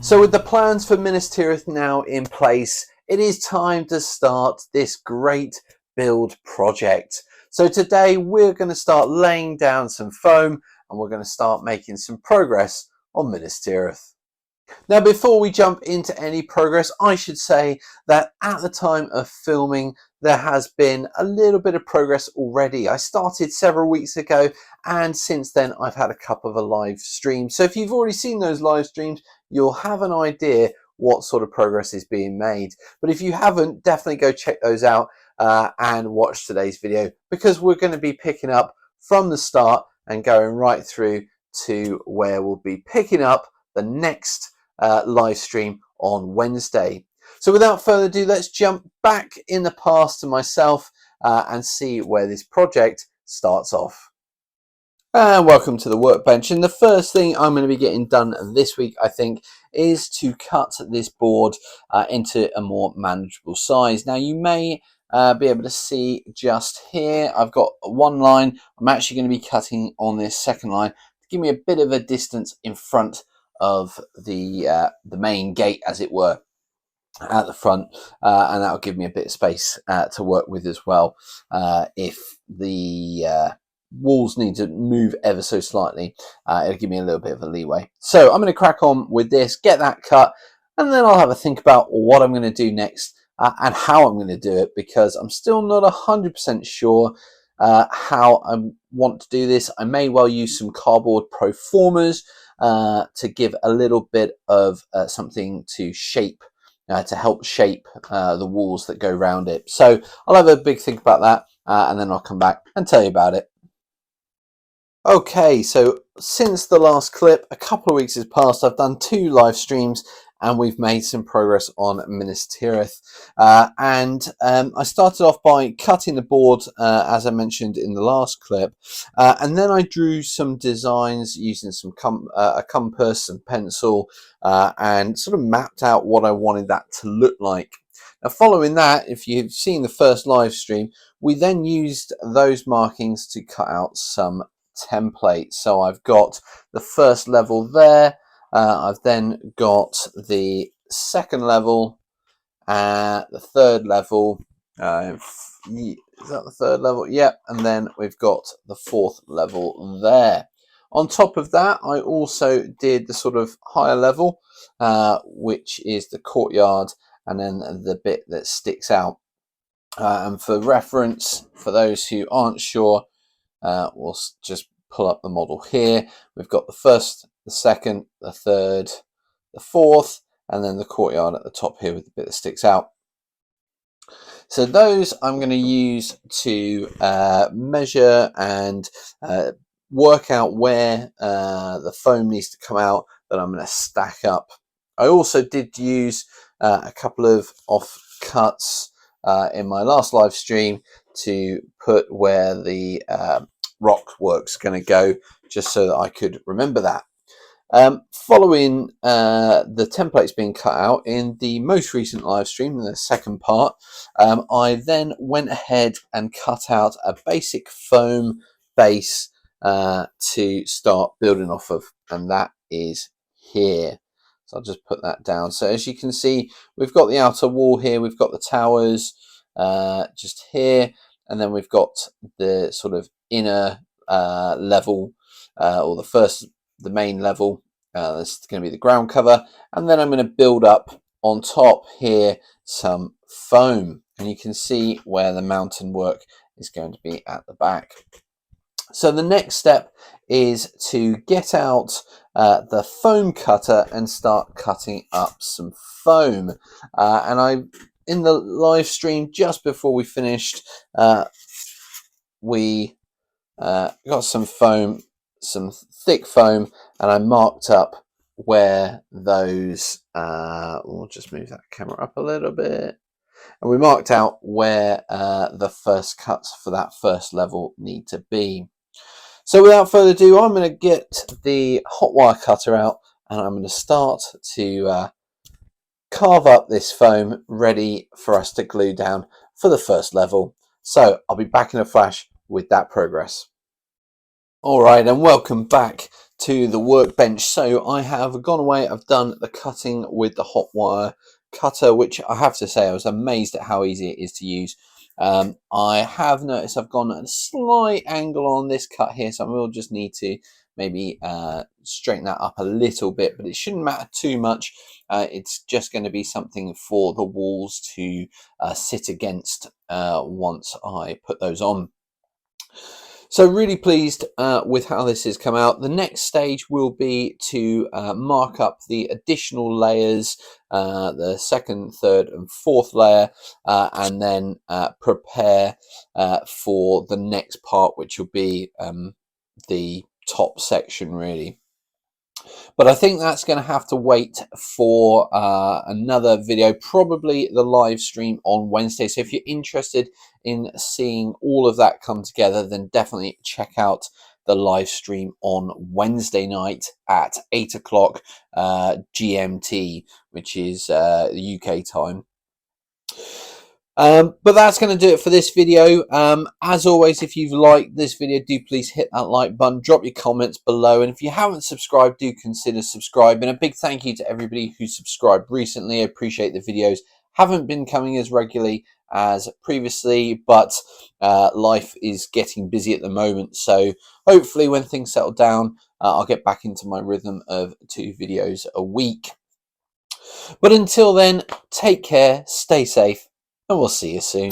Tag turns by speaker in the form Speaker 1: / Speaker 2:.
Speaker 1: So with the plans for Minas Tirith now in place, it is time to start this great build project. So today we're going to start laying down some foam and we're going to start making some progress on Minas Tirith. Now, before we jump into any progress, I should say that at the time of filming, there has been a little bit of progress already. I started several weeks ago, and since then I've had a couple of live streams. So if you've already seen those live streams, you'll have an idea what sort of progress is being made. But if you haven't, definitely go check those out and watch today's video, because we're going to be picking up from the start and going right through to where we'll be picking up the next live stream on Wednesday. So without further ado, let's jump back in the past to myself and see where this project starts off. And welcome to the Workbench. And the first thing I'm going to be getting done this week, I think, is to cut this board into a more manageable size. Now, you may be able to see just here, I've got one line. I'm actually going to be cutting on this second line to give me a bit of a distance in front of the main gate, as it were, at the front, and that'll give me a bit of space to work with as well if the walls need to move ever so slightly. It'll give me a little bit of a leeway. So I'm going to crack on with this, get that cut, and then I'll have a think about what I'm going to do next and how I'm going to do it, because I'm still not 100% sure how I want to do this. I may well use some cardboard pro formers to give a little bit of something to shape, to help shape the walls that go around it. So I'll have a big think about that and then I'll come back and tell you about it. Okay, so since the last clip, a couple of weeks has passed. I've done 2 live streams and we've made some progress on Minas Tirith. I started off by cutting the board, as I mentioned in the last clip, and then I drew some designs using some a compass and pencil, and sort of mapped out what I wanted that to look like. Now, following that, if you've seen the first live stream, we then used those markings to cut out some templates. So I've got the first level there. I've then got the second level, the third level. Is that the third level? Yep. And then we've got the fourth level there. On top of that, I also did the sort of higher level, which is the courtyard, and then the bit that sticks out. And for reference, for those who aren't sure, we'll just pull up the model here. We've got the first, the second, the third, the fourth, and then the courtyard at the top here with the bit that sticks out. So those I'm going to use to measure and work out where the foam needs to come out that I'm going to stack up. I also did use a couple of offcuts in my last live stream to put where the rock work's going to go, just so that I could remember that. Following the templates being cut out in the most recent live stream, in the second part, I then went ahead and cut out a basic foam base to start building off of, and that is here. So I'll just put that down. So as you can see, we've got the outer wall here, we've got the towers just here, and then we've got the sort of inner level, or the main level. This is going to be the ground cover, and then I'm going to build up on top here some foam, and you can see where the mountain work is going to be at the back. So the next step is to get out the foam cutter and start cutting up some foam. In the live stream just before we finished, we got some foam, some thick foam, and I marked up where those, we'll just move that camera up a little bit, and we marked out where the first cuts for that first level need to be. So without further ado, I'm going to get the hot wire cutter out and I'm going to start to carve up this foam ready for us to glue down for the first level. So I'll be back in a flash with that progress. All right, and welcome back to the workbench. So I have gone away, I've done the cutting with the hot wire cutter, which I have to say I was amazed at how easy it is to use. I have noticed I've gone at a slight angle on this cut here, so I will just need to maybe straighten that up a little bit, but it shouldn't matter too much. It's just going to be something for the walls to sit against once I put those on. So really pleased with how this has come out. The next stage will be to mark up the additional layers, the second, third and fourth layer, and then prepare for the next part, which will be the top section really. But I think that's going to have to wait for another video, probably the live stream on Wednesday. So if you're interested in seeing all of that come together, then definitely check out the live stream on Wednesday night at 8 o'clock GMT, which is UK time. But that's going to do it for this video. As always, if you've liked this video, do please hit that like button, drop your comments below, and if you haven't subscribed, do consider subscribing. A big thank you to everybody who subscribed recently. I appreciate the videos haven't been coming as regularly as previously, but life is getting busy at the moment, so hopefully when things settle down, I'll get back into my rhythm of 2 videos a week. But until then, take care, stay safe, and we'll see you soon.